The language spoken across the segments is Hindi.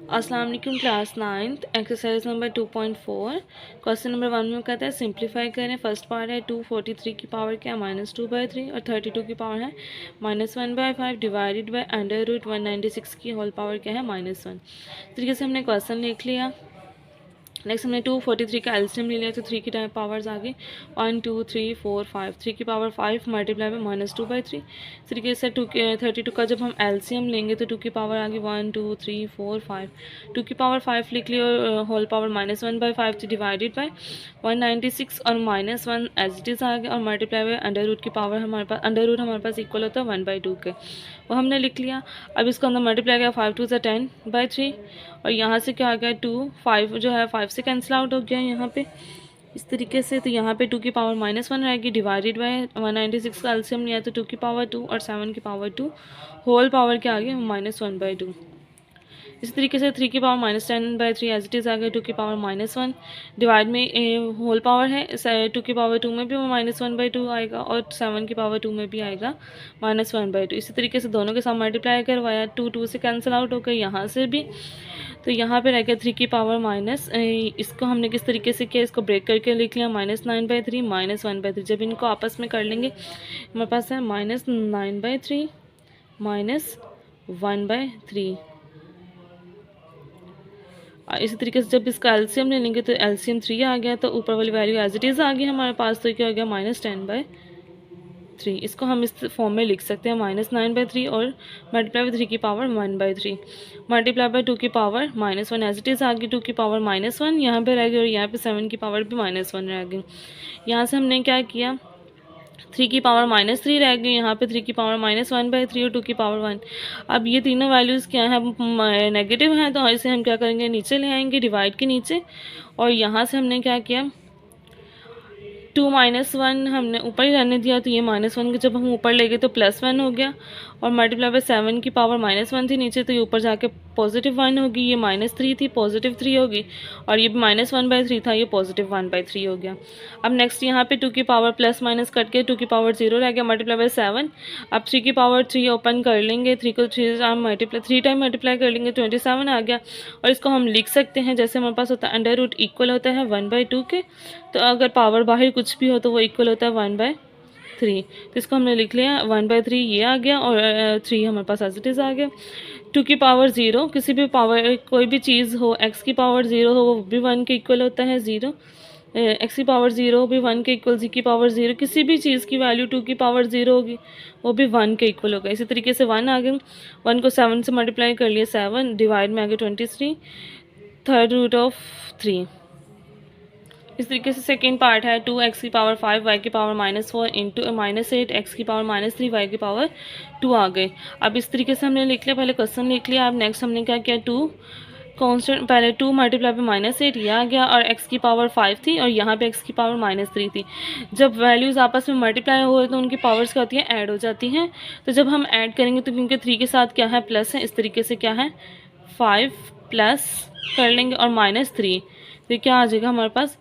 अस्सलाम वालेकुम class 9th exercise number 2.4 question number 1 में कहता है सिंप्लीफाई करें। फर्स्ट पार्ट है 243 की पावर क्या -2/3 और 32 की पावर है -1/5 डिवाइडेड बाय √196 की होल पावर क्या है -1। इस तरीके से हमने क्वेश्चन लिख लिया। नेक्स्ट हमने 243 का एलसीएम ले लिया तो 3 की टाइम पावर्स आ गई 1 2 3 4 5 3 की पावर 5 मल्टीप्लाई में -2/3। इस तरीके से 32 का जब हम एलसीएम लेंगे तो 2 की पावर आ गई 1 2 3 4 5 2 की पावर 5 लिख लिया और होल पावर -1/5 डिवाइडेड बाय 196 और -1 एज इट इज़ आ गया और मल्टीप्लाई बाय अंडर रूट की पावर हमारे पास इक्वल होता है 1/2 के, वो हमने लिख लिया। अब इसको अंदर मल्टीप्लाई किया 5 2 10/3 और यहाँ से क्या आ गया 2 5 जो है 5 से कैंसिल आउट हो गया यहाँ पे इस तरीके से। तो यहाँ पे 2 की पावर -1 रहेगी डिवाइडेड बाय 196 का एलसीएम लिया तो 2 की पावर 2 और 7 की पावर 2 होल पावर क्या आ गया -1/2। इसी तरीके से 3 की पावर -10/3 एज इट इज़ आ गया 2 की पावर -1 डिवाइड में होल पावर है 2 की पावर 2 में भी वो -1/2 आएगा और 7 की पावर 2 में भी आएगा -1/2। इसी तरीके से दोनों के साथ मल्टीप्लाई करवाया 2 2 से कैंसिल आउट हो गया यहाँ से भी। तो यहाँ पे रह गया 3 की पावर माइनस, इसको हमने किस तरीके से किया, इसको ब्रेक करके लिख लिया -9/3 -1/3। जब इनको आपस में कर लेंगे हमारे पास है -9/3 -1/3। इसी तरीके से जब इसका एलसीएम ले लेंगे तो एलसीएम 3 आ गया तो ऊपर वाली वैल्यू एज इट इज़ आ गई हमारे पास, तो क्या हो गया -10/3। इसको हम इस फॉर्म में लिख सकते हैं -9/3 और मल्टीप्लाई बाई 3 की पावर 1/3 मल्टीप्लाई बाई 2 की पावर -1 एज इट इज़ आ गई 2 की पावर -1 यहाँ पे रह गई और यहाँ पे 7 की पावर भी -1 रह गई। यहाँ से हमने क्या किया 3 की पावर -3 रह गई, यहाँ पे 3 की पावर -1/3 और 2 की पावर 1। अब ये तीनों वैल्यूज़ क्या है नेगेटिव हैं तो इसे हम क्या करेंगे नीचे ले आएंगे डिवाइड के नीचे और यहाँ से हमने क्या किया 2 -1 हमने ऊपर ही रहने दिया तो ये -1 के जब हम ऊपर ले गए तो +1 हो गया और मल्टीप्लाई बाय 7 की पावर -1 थी नीचे तो ये ऊपर जाके +1 होगी, ये -3 थी +3 होगी और ये -1/3 था ये +1/3 हो गया। अब नेक्स्ट यहाँ पे 2 की पावर प्लस माइनस कट के 2 की पावर 0 रह गया मल्टीप्लाई बाय 7। अब 3 की पावर 3 ओपन कर लेंगे 3 को 3 टाइम मल्टीप्लाई कर लेंगे 27 आ गया और इसको हम लिख सकते हैं जैसे हमारे पास होता है अंडर रूट इक्वल होता है 1/2 के, तो अगर पावर बाहर कुछ भी हो तो वो इक्वल होता है 1/3। तो इसको हमने लिख लिया 1/3 ये आ गया और 3 हमारे पास एज इट इज़ आ गया। 2 की पावर 0 किसी भी पावर कोई भी चीज़ हो x की पावर 0 हो वो भी 1 के इक्वल होता है 0, x की पावर 0 भी 1 के इक्वल, z की पावर 0 किसी भी चीज़ की वैल्यू 2 की पावर 0 होगी वो भी 1 के इक्वल होगा। इसी तरीके से 1 आ गया 1 को 7 से मल्टीप्लाई कर लिया 7 डिवाइड में आ गया 23 थर्ड रूट ऑफ 3। इस तरीके से सेकेंड पार्ट है 2x की पावर 5 y की पावर -4 इंटू -8 x की पावर -3 y की पावर 2 आ गए। अब इस तरीके से हमने लिख लिया, पहले क्वेश्चन लिख लिया। अब नेक्स्ट हमने क्या किया 2 कांस्टेंट पहले 2 मल्टीप्लाई बाय -8 ये आ गया और x की पावर 5 थी और यहाँ पे x की पावर -3 थी। जब वैल्यूज़ आपस में मल्टीप्लाई हो तो उनकी पावर्स क्या होती हैं ऐड हो जाती हैं। तो जब हम ऐड करेंगे तो क्योंकि 3 के साथ क्या है प्लस है इस तरीके से क्या है 5 प्लस कर लेंगे और -3 तो क्या आ जाएगा हमारे पास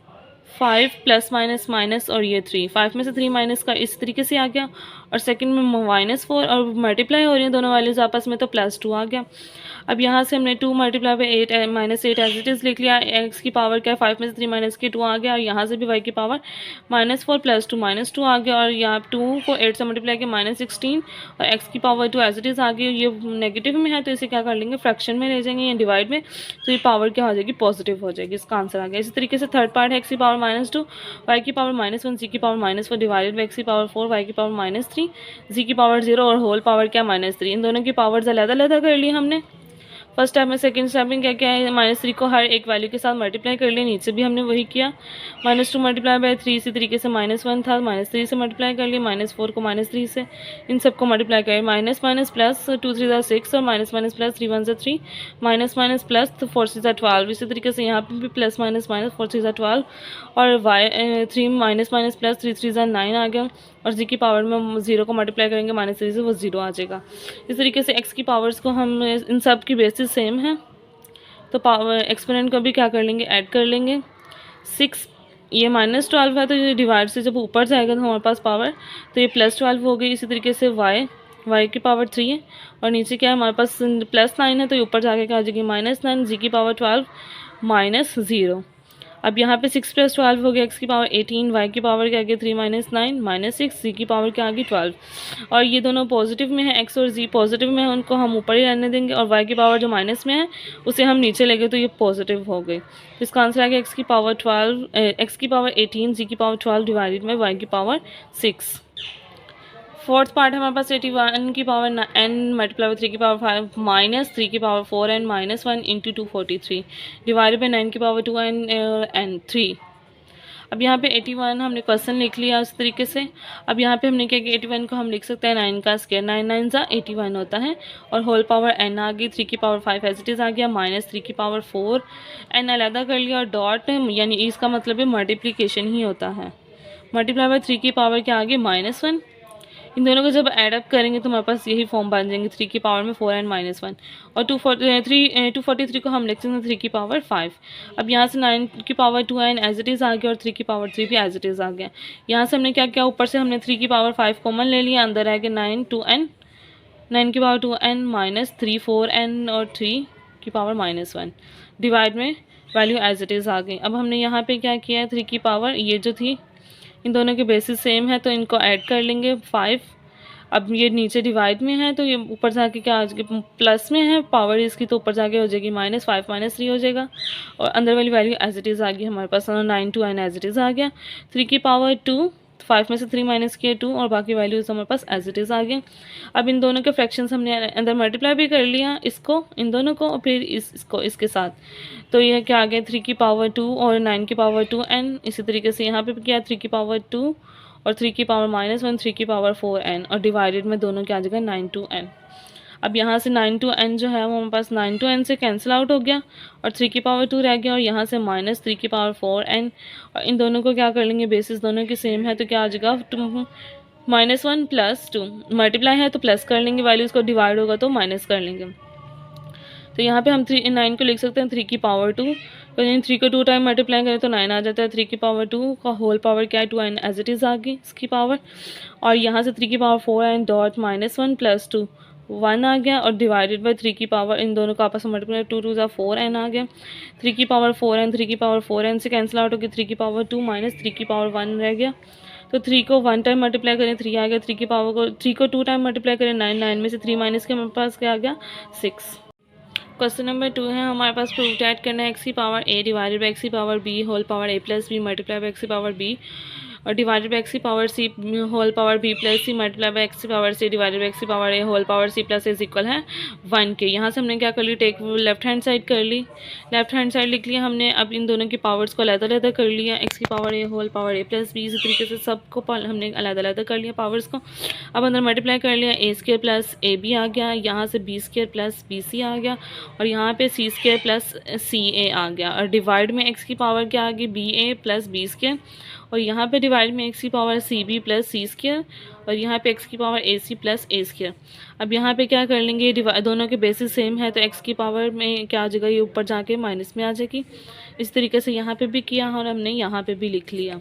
5 प्लस माइनस माइनस और ये 3 5 में से 3 माइनस का इस तरीके से आ गया और सेकंड में -4 और मल्टीप्लाई हो रही हैं दोनों वैल्यूज़ आपस में तो +2 आ गया। अब यहाँ से हमने 2 multiply by 8 -8 as it is लिख लिया, x की पावर क्या है 5 में से 3 माइनस की 2 आ गया और यहाँ से भी y की पावर -4 + 2 आ गया और यहाँ 2 को 8 से मल्टीप्लाई किया -16 और x की पावर 2 एज इट इज़ आ गई। ये नेगेटिव में है तो इसे क्या कर लेंगे फ्रैक्शन में ले जाएंगे या डिवाइड में, तो ये पावर क्या हो जाएगी पॉजिटिव हो जाएगी, इसका आंसर आ गया। इसी तरीके से थर्ड पार्ट है x की पावर -2 y की पावर -1 z की पावर -4 डिवाइडेड बाई x की पावर 4 y की पावर -3 z की पावर 0 और होल पावर क्या -3। इन दोनों की पावर्स अलग-अलग कर ली हमने फर्स्ट स्टेप में। सेकंड स्टेप में क्या क्या है -3 को हर एक वैल्यू के साथ मल्टीप्लाई कर लिया, नीचे भी हमने वही किया -2 मल्टीप्लाई बाय 3 इसी तरीके से -1 था -3 से मल्टीप्लाई कर लिया -4 को -3 से, इन सबको मल्टीप्लाई करें माइनस माइनस प्लस 2 3 6 और minus minus plus 3 1 3 minus minus plus 4 6 12। इसी तरीके से यहाँ पे भी प्लस माइनस माइनस 4 6 12 और y 3 माइनस माइनस प्लस 3 3 9 आ गया और जी की पावर में 0 को मल्टीप्लाई करेंगे -3 से वो 0 आ जाएगा। इस तरीके से x की पावर्स को हम इन सब की बेसिस सेम है तो पावर एक्सपोनेंट को भी क्या कर लेंगे ऐड कर लेंगे। 6 ये -12 है तो ये डिवाइड से जब ऊपर जाएगा तो हमारे पास पावर तो ये +12 हो गई। इसी तरीके से y y की पावर 3 है और नीचे क्या है हमारे पास +9 है, तो ऊपर जाके क्या आ जाएगी -9 जी की पावर 12 -0। अब यहाँ पे 6 + 12 हो गया x की पावर 18, y की पावर क्या आ गया 3 - 9 -6, z की पावर क्या आ गई 12। और ये दोनों पॉजिटिव में है, x और z पॉजिटिव में है, उनको हम ऊपर ही रहने देंगे और y की पावर जो माइनस में है उसे हम नीचे लेंगे, तो ये पॉजिटिव हो गई। तो इसका आंसर आ गया x की पावर 18, z की पावर 12 डिवाइडेड बाई y की पावर 6। फोर्थ पार्ट है हमारे पास 81 की पावर n मल्टीप्लाई बाई 3 की पावर 5 माइनस 3 की power 4n minus 1 into 243 divided by 9 की पावर 2n एंड 3। अब यहाँ पे 81 हमने क्वेश्चन लिख लिया उस तरीके से। अब यहाँ पे हमने क्या किया 81 को हम लिख सकते हैं 9 का स्क्वायर, 9 9 ज़ा 81 होता है और होल पावर n आ गई, 3 की पावर 5 एज इट इज़ आ गया, माइनस 3 की पावर 4 n अलहदा कर लिया और डॉट, यानी इसका मतलब है मल्टीप्लिकेशन ही होता है। मल्टीप्लाई बाई 3 की पावर क्या आ गई -1। इन दोनों को जब ऐड अप करेंगे तो हमारे पास यही फॉर्म बन जाएंगे, 3 की पावर में 4 एंड -1 और 243 को हम लिख सकते हैं 3 की पावर 5। अब यहाँ से 9 की power 2 and as it is आ गया और 3 की पावर 3 भी एज इट इज़ आ गया। यहाँ से हमने क्या किया, ऊपर से हमने 3 की पावर 5 कॉमन ले लिया, अंदर आ गया 9 की पावर 2n माइनस 3 4n और 3 की पावर -1 डिवाइड में वैल्यू एज इट इज़ आ गई। अब हमने यहाँ पे क्या किया है 3 की पावर ये जो थी इन दोनों के बेसिस सेम है तो इनको ऐड कर लेंगे 5। अब ये नीचे डिवाइड में है तो ये ऊपर जाके क्या आ जाएगी प्लस में है पावर इसकी, तो ऊपर जाके हो जाएगी -5 -3 हो जाएगा और अंदर वाली वैल्यू एज इट इज़ आ गई हमारे पास 9 to n as it is आ गया। 3 की पावर 2, 5 में से 3 माइनस किया 2 और बाकी वैल्यूज हमारे पास एज इट इज़ आ गए। अब इन दोनों के फ्रैक्शंस हमने अंदर मल्टीप्लाई भी कर लिया, इसको इन दोनों को और फिर इसको इसके साथ, तो यह क्या आ गया 3 की पावर 2 और 9 की पावर 2n। इसी तरीके से यहाँ पे भी क्या 3 की पावर 2 और 3 की पावर -1 3 की पावर 4n और डिवाइडेड में दोनों क्या आ जाएगा 9 to n। अब यहाँ से 9 to n जो है वो हमारे पास 9 to n से कैंसिल आउट हो गया और 3 की पावर 2 रह गया और यहाँ से -3 की पावर 4n और इन दोनों को क्या कर लेंगे बेसिस दोनों की सेम है तो क्या आ जाएगा -1 + 2 मल्टीप्लाई है तो प्लस कर लेंगे, वैल्यूज़ को डिवाइड होगा तो माइनस कर लेंगे। तो यहाँ पे हम 9 को लिख सकते हैं 3 की पावर 2, तो यानी 3 को 2 टाइम मल्टीप्लाई करें तो 9 आ जाता है। 3 की पावर 2 का होल पावर क्या है 2n एज इट इज़ आ गई इसकी पावर और यहाँ से 3 की पावर 4n डॉट -1 + 2 1 आ गया और डिवाइडेड बाई 3 की पावर इन दोनों का आपस में मल्टीप्लाई 2 2 4n आ गया। 3 की पावर 4n 3 की पावर 4n से कैंसिल आउट हो गया, 3 की पावर 2 माइनस 3 की पावर 1 रह गया। तो 3 को 1 टाइम मल्टीप्लाई करें 3 आ गया, 3 की पावर को 3 को 2 टाइम मल्टीप्लाई करें 9 9 में से 3 माइनस के हमारे पास क्या आ गया 6। क्वेश्चन नंबर 2 है हमारे पास प्रूफ डैट करना है एक्स की power a divided by X की power b whole power a plus b multiply by X की पावर b और डिवाइडेड बाई एक्स की power c whole power b plus c multiply by X की power c divided by X की power a whole power c plus is equal है 1 के। यहाँ से हमने क्या कर ली टेक लेफ्ट हैंड साइड कर ली, लेफ्ट हैंड साइड लिख लिया हमने। अब इन दोनों की पावर्स को अलग-अलग कर लिया, एक्स की power a whole power a plus b, इसी तरीके से सबको हमने अलग-अलग कर लिया पावर्स को। अब अंदर मल्टीप्लाई कर लिया a² प्लस ab आ गया, यहाँ से b² प्लस bc आ गया और यहाँ पे c² प्लस ca आ गया और डिवाइड में x की पावर क्या आ गई ba प्लस b² और यहाँ पे डिवाइड में x की पावर cb प्लस c² और यहाँ पे x की पावर ac प्लस a²। अब यहाँ पे क्या कर लेंगे दोनों के बेसिस सेम है तो x की पावर में क्या आ जाएगा ये ऊपर जाके माइनस में आ जाएगी। इस तरीके से यहाँ पे भी किया और हमने यहाँ पे भी लिख लिया।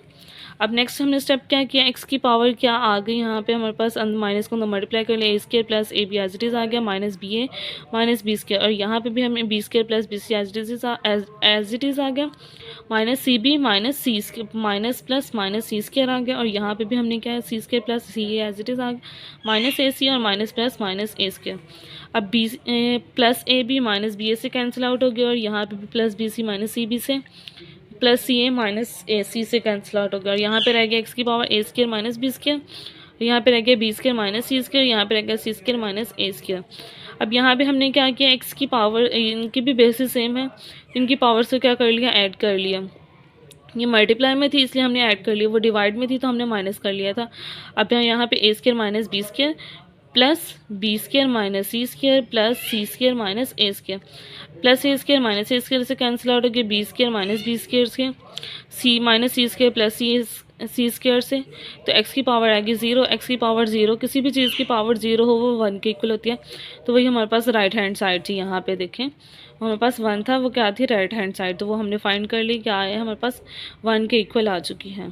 अब नेक्स्ट हमने स्टेप क्या किया, x की पावर क्या आ गई यहाँ पे हमारे पास माइनस को मल्टीप्लाई कर लिया a² plus ab as it is आ गया माइनस ba माइनस b² और यहाँ पे भी हमें b² plus bc as it is आ गया minus cb minus c minus plus minus c² आ गया और यहाँ पे भी हमने क्या है c² plus ca as it is आ गया माइनस ac और माइनस प्लस माइनस a²। अब b plus ab minus ba से कैंसिल आउट हो गया और यहाँ पे भी प्लस bc माइनस cb से plus C A minus A C से कैंसिल आउट हो गया और यहाँ पे रह गया एक्स की पावर a² माइनस b², यहाँ पे रह गया b² माइनस c², यहाँ पे रह गया c² माइनस a²। अब यहाँ पे हमने क्या किया एक्स की पावर इनकी भी बेसिस सेम है, इनकी पावर से क्या कर लिया ऐड कर लिया। ये मल्टीप्लाई में थी इसलिए हमने ऐड कर लिया, वो डिवाइड में थी तो हमने माइनस कर लिया था। अब यहाँ पे a² minus b² plus b² minus c² plus c² minus a² plus a² minus a² से कैंसिल आउट हो गया b² माइनस b² से c minus c² plus c² से तो x की पावर आएगी 0। x की पावर 0 किसी भी चीज़ की पावर 0 हो वो 1 के इक्वल होती है, तो वही हमारे पास राइट हैंड साइड थी। यहाँ पे देखें हमारे पास 1 था, वो क्या थी राइट हैंड साइड, तो वो हमने फाइंड कर ली क्या है हमारे पास 1 के इक्वल आ चुकी है।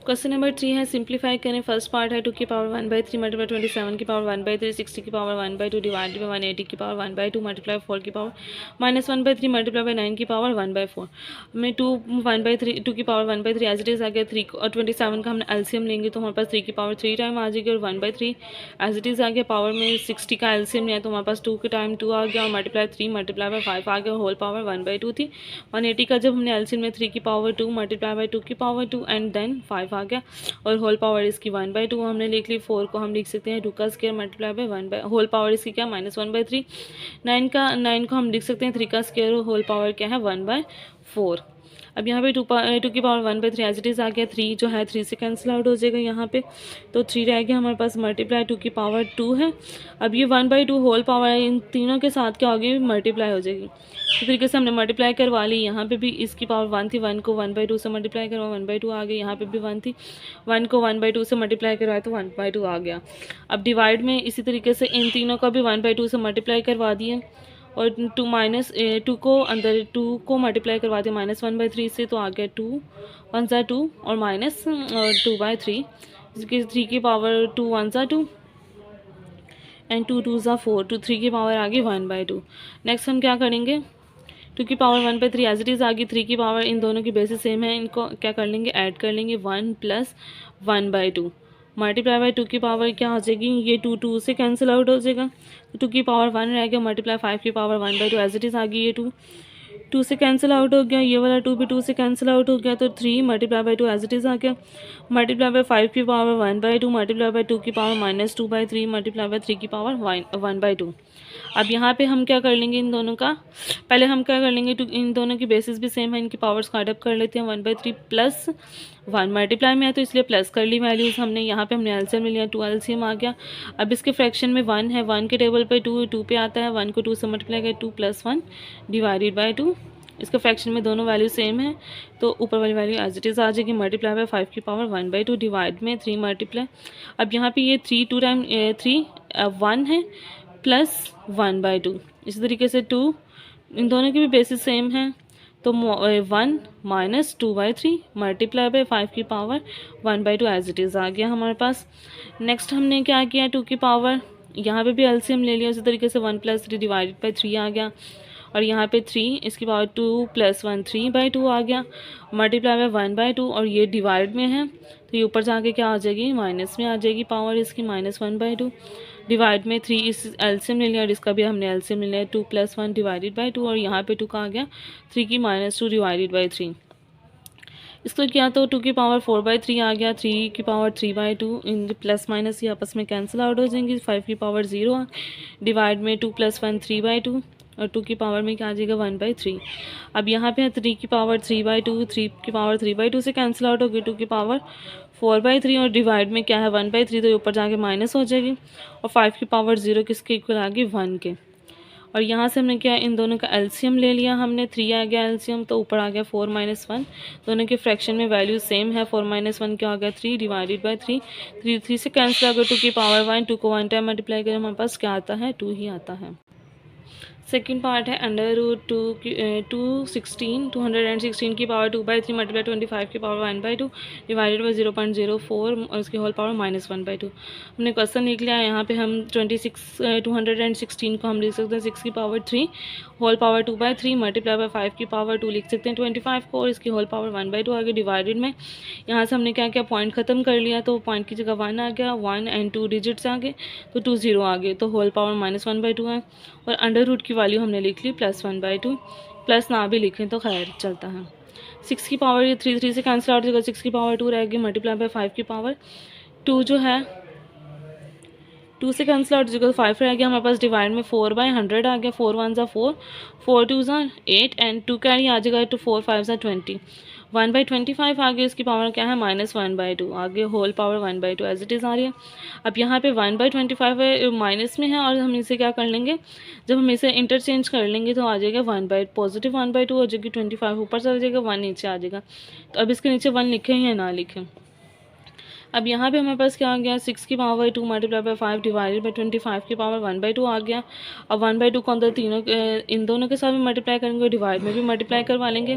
क्वेश्चन नंबर 3 है, सिंप्लीफाई करें। फर्स्ट पार्ट है 2 की पावर 1/3 मल्टीप्लाई 27 की पावर 1/3 60 की पावर 1/2 डिवाइड बाई 180 की पावर 1/2 मल्टीप्लाई 4 की पावर -1/3 मल्टीप्लाई बाई 9 की पावर 1/4 में 2 की पावर 1/3 एज इट इज़ आ गया। 3 और 27 का हमने एलसीएम लेंगे तो हमारे पास 3 की पावर 3 टाइम आ जाएगी और 1/3 एज इट इज़ आ गया। पावर में 60 का एलसीएम लिया तो हमारे पास 2 के टाइम 2 आ गया और मल्टीप्लाई 3 मल्टीप्लाई बाई 5 आ गया। होल पावर 1/2 थी। 180 का जब हमने एलसीएम में 3 की पावर 2 मल्टीप्लाई बाई 2 की पावर 2 एंड देन 5 आ गया और होल पावर इसकी 1/2 हमने लिख ली। 4 को हम लिख सकते हैं 2 का square multiply by 1 by whole power इसकी क्या -1/3। 9 को हम लिख सकते हैं 3 का स्क्वायर होल पावर क्या है 1/4। अब यहाँ पे 2 की पावर 1/3 एज इट इज़ आ गया। 3 जो है 3 से कैंसिल आउट हो जाएगा यहाँ पे, तो 3 रह गया हमारे पास मल्टीप्लाई 2 की पावर 2 है। अब ये 1/2 होल पावर है, इन तीनों के साथ क्या होगी मल्टीप्लाई हो जाएगी। इस तरीके से हमने मल्टीप्लाई करवा ली। यहाँ पे भी इसकी पावर 1 थी, 1 को 1/2 से मल्टीप्लाई करवा 1/2 आ गई। यहाँ पे भी 1 थी, 1 को 1/2 से मल्टीप्लाई करवाया तो 1/2 आ गया। अब डिवाइड में इसी तरीके से इन तीनों का भी 1/2 से मल्टीप्लाई करवा दिए और 2 को अंदर 2 को मल्टीप्लाई करवा दिया -1/3 से तो आ गया 2 1 ज़ा 2 और -2/3 इसकी 3 की पावर 2 1 ज़ा 2 एंड 2 2 ज़ा 4 2 3 की पावर आ गई 1/2। नेक्स्ट हम क्या करेंगे, 2 की पावर 1/3 एज इट इज़ आ गई। 3 की पावर इन दोनों की बेसिस सेम है, इनको क्या कर लेंगे ऐड कर लेंगे 1 + 1/2 मल्टीप्लाई बाई 2 की पावर क्या हो जाएगी, ये 2 से कैंसिल आउट हो जाएगा तो 2 की पावर 1 रह गया मल्टीप्लाई 5 की पावर 1/2 एज इट इज़ आ गई। ये 2 से कैंसिल आउट हो गया, ये वाला 2 भी 2 से कैंसिल आउट हो गया तो 3 multiply by 2 as it is आ गया। मल्टीप्लाई बाई 5 की पावर 1/2 मल्टीप्लाई बाई 2 की पावर -2/3 मल्टीप्लाई बाई 3 की पावर 1/2। अब यहाँ पे हम क्या कर लेंगे इन दोनों का, पहले हम क्या कर लेंगे इन दोनों की बेसिस भी सेम है, इनकी पावर्स का एडअप कर लेते हैं। 1/3 + 1 मल्टीप्लाई में है तो इसलिए प्लस कर ली वैल्यूज़ हमने। यहाँ पे हमने एलसीएम लिया 2 एलसीएम आ गया। अब इसके फ्रैक्शन में 1 है, 1 के टेबल पे 2 पे आता है, 1 को 2 से मल्टीप्लाई कर 2 + 1 डिवाइडेड बाई 2। इसके फ्रैक्शन में दोनों वैल्यू सेम है तो ऊपर वाली वैल्यू एज इट इज़ आ जाएगी मल्टीप्लाई बाई 5 की पावर 1/2 डिवाइड में 3 मल्टीप्लाई। अब यहाँ पे ये 3 2 टाइम 3 1 है प्लस 1/2। इसी तरीके से 2 इन दोनों की भी बेसिस सेम है तो 1 - 2/3 मल्टीप्लाई बाई 5 की पावर 1/2 एज इट इज़ आ गया हमारे पास। नेक्स्ट हमने क्या किया 2 की पावर यहाँ पे भी एलसीएम ले लिया, उसी तरीके से 1 + 3 डिवाइडेड बाई 3 आ गया और यहाँ पे 3 इसकी पावर 2 + 1 3/2 आ गया मल्टीप्लाई बाई 1/2 और ये डिवाइड में है तो ये ऊपर जाके क्या आ जाएगी माइनस में आ जाएगी पावर इसकी -1/2 डिवाइड में 3 इस एलसीएम ले लिया और इसका भी हमने एलसीएम ले लिया 2 + 1 डिवाइडेड बाई 2 और यहाँ पे 2 का आ गया 3 की -2 डिवाइडेड बाई 3। इसको किया तो 2 की पावर 4/3 आ गया, 3 की पावर 3/2 इन प्लस माइनस ये आपस में कैंसिल आउट हो जाएंगी। 5 की पावर 0 डिवाइड में 2 + 1 3/2 और 2 की पावर में क्या आ जाएगा 1/3। अब यहाँ पे 3 की पावर 3/2 3 की पावर 3/2 से कैंसिल आउट होगी। 2 की पावर 4/3 और डिवाइड में क्या है 1/3 तो ऊपर जाके माइनस हो जाएगी और 5 की पावर 0 किसके इक्वल आ गई 1 के। और यहाँ से हमने क्या इन दोनों का एलसीएम ले लिया हमने 3 आ गया एलसीएम तो ऊपर आ गया 4 - 1। दोनों के फ्रैक्शन में वैल्यू सेम है 4 - 1 क्या आ गया 3 डिवाइडेड बाई 3 3 से कैंसिल आ गया 2 की पावर 1 2 को 1 टाइम मल्टीप्लाई करें हमारे पास क्या आता है 2 ही आता है। सेकेंड पार्ट है √216 की पावर 2/3 मल्टीप्लाई 25 की पावर 1/2 डिवाइडेड बाई 0.04 और उसकी होल पावर -1/2। हमने क्वेश्चन लिख लिया। यहाँ पे हम 216 को हम लिख सकते हैं 6 की power 3 whole power 2/3 multiply by 5 की पावर 2 लिख सकते हैं 25 को और इसकी होल पावर 1/2 आगे डिवाइडेड में। यहाँ से हमने क्या किया पॉइंट ख़त्म कर लिया तो पॉइंट की जगह 1 आ गया 1 एंड 2 डिजिट्स आ गए तो 2 0 आ गए तो होल पावर -1/2 है और अंडर रूट की वैल्यू हमने लिख ली +1/2 प्लस ना भी लिखें तो खैर चलता है। 6 की पावर ये 3 से कैंसिल आउट हो जाएगा 6 की पावर 2 रह गई मल्टीप्लाई बाई 5 की पावर 2 जो है 2 से कैंसिल आउट हो जाएगा 5 रह गया हमारे पास डिवाइड में 4/100 आ गया 4 1 ज़ा 4 4 2 ज़ा 8 एंड 2 कैरी आ जाएगा तो 4 5 ज़ा 20 1/25 आगे इसकी पावर क्या है -1/2 आगे whole power 1/2 as it is आ रही है। अब यहाँ पे 1/25 माइनस में है और हम इसे क्या कर लेंगे जब हम इसे इंटरचेंज कर लेंगे तो आ जाएगा पॉजिटिव 1/2 हो जाएगी 25 ऊपर चल जाएगा 1 नीचे आ जाएगा। तो अब इसके नीचे 1 लिखें या ना लिखें। अब यहाँ पे हमारे पास क्या आ गया, 6 की power 2 multiply by 5 divided by 25 की पावर 1/2 आ गया। अब 1/2 को अंदर तीनों इन दोनों के साथ भी मल्टीप्लाई करेंगे, डिवाइड में भी मल्टीप्लाई करवा लेंगे,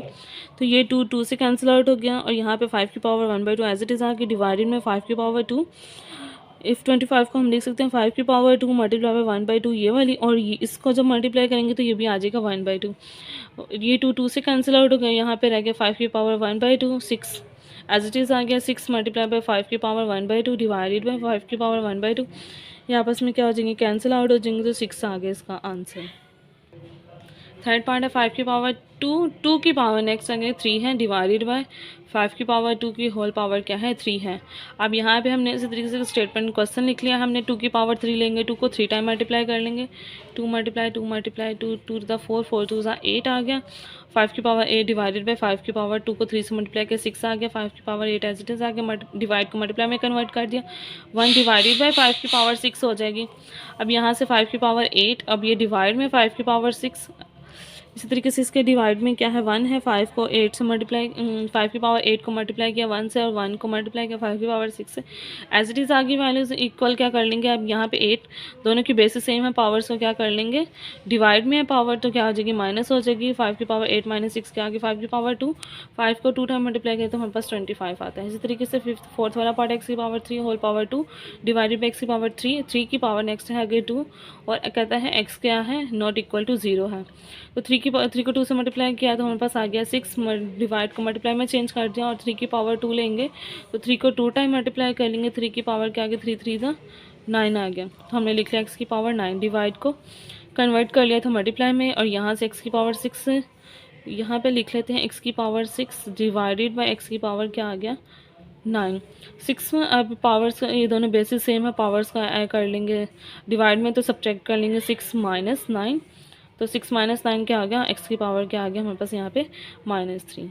तो ये 2 से कैंसिल आउट हो गया। और यहाँ पे 5 की पावर 1/2 एज इट इज़ आ गई, डिवाइडेड में 5 की पावर 2। इफ़ 25 को हम लिख सकते हैं 5 की पावर 2 मल्टीप्लाई बाई 1/2 ये वाली, और ये इसको जब मल्टीप्लाई करेंगे तो ये भी आ जाएगा 1/2। ये 2 से कैंसिल आउट हो गया, यहाँ पे रह गया 5 की पावर 1/2, 6 एज इट इज़ आ गया। 6 मल्टीप्लाई बाई 5 की पावर 1/2 डिवाइडेड बाई 5 की पावर 1/2, ये आपस में क्या हो जाएंगे, कैंसिल आउट हो जाएंगे, तो 6 आ गया इसका आंसर। थर्ड पार्ट है 5 की पावर 2, 2 की पावर नेक्स्ट आगे 3 है, डिवाइडेड बाय 5 की पावर 2 की होल पावर क्या है, 3 है। अब यहाँ पे हमने इसी तरीके से स्टेटमेंट क्वेश्चन लिख लिया, हमने 2 की पावर 3 लेंगे, 2 को 3 टाइम मल्टीप्लाई कर लेंगे, 2 multiply 2 multiply 2 2 to the 4 4 2 the 8 आ गया। 5 की पावर 8 डिवाइडेड बाई 5 की पावर 2 को 3 से मल्टीप्लाई किया, 6 आ गया। 5 की पावर 8 एज इट इज़ आ गया, डिवाइड को मल्टीप्लाई में कन्वर्ट कर दिया, 1 डिवाइडेड बाई 5 की पावर 6 हो जाएगी। अब यहाँ से 5 की पावर 8, अब ये डिवाइड में 5 की पावर 6, इसी तरीके से इसके डिवाइड में क्या है 1 है, 5 को 8 से मल्टीप्लाई 5 की पावर 8 को मल्टीप्लाई किया 1 से, और 1 को मल्टीप्लाई किया 5 की पावर 6 से। एज इट इज़ आगे वैल्यूज इक्वल क्या कर लेंगे, अब यहाँ पे 8 दोनों की बेसिस सेम है, पावर्स को क्या कर लेंगे, डिवाइड में है पावर तो क्या हो जाएगी, माइनस हो जाएगी। 5 की पावर 8 माइनस 6 क्या आ गया, 5 की पावर 2, 5 को 2 टाइम मल्टीप्लाई किया तो हमारे पास 25 आता है। इसी तरीके से फोर्थ वाला पार्ट x की power 3 whole power 2 divided by x की पावर 3, 3 की पावर नेक्स्ट है आगे 2, और कहता है x क्या है, नॉट इक्वल टू 0 है, तो 3 को 2 से मल्टीप्लाई किया तो हमारे पास आ गया 6, डिवाइड को मल्टीप्लाई में चेंज कर दिया, और 3 की पावर 2 लेंगे तो 3 को 2 टाइम मल्टीप्लाई कर लेंगे, 3 की पावर क्या आ गया, 3 3 9 आ गया, तो हमने लिख लिया x की पावर 9, डिवाइड को कन्वर्ट कर लिया था मल्टीप्लाई में, और यहाँ से x की पावर 6 यहाँ पे लिख लेते हैं x की पावर 6 डिवाइडेड बाई x की पावर क्या आ गया 9। 6 में अब पावर्स ये दोनों बेसिस सेम है, पावर्स का ऐड कर लेंगे, डिवाइड में तो सब्ट्रैक्ट कर लेंगे, 6 माइनस 9, तो 6 माइनस 9 क्या आ गया, x की पावर क्या आ गया हमारे पास यहाँ पे -3।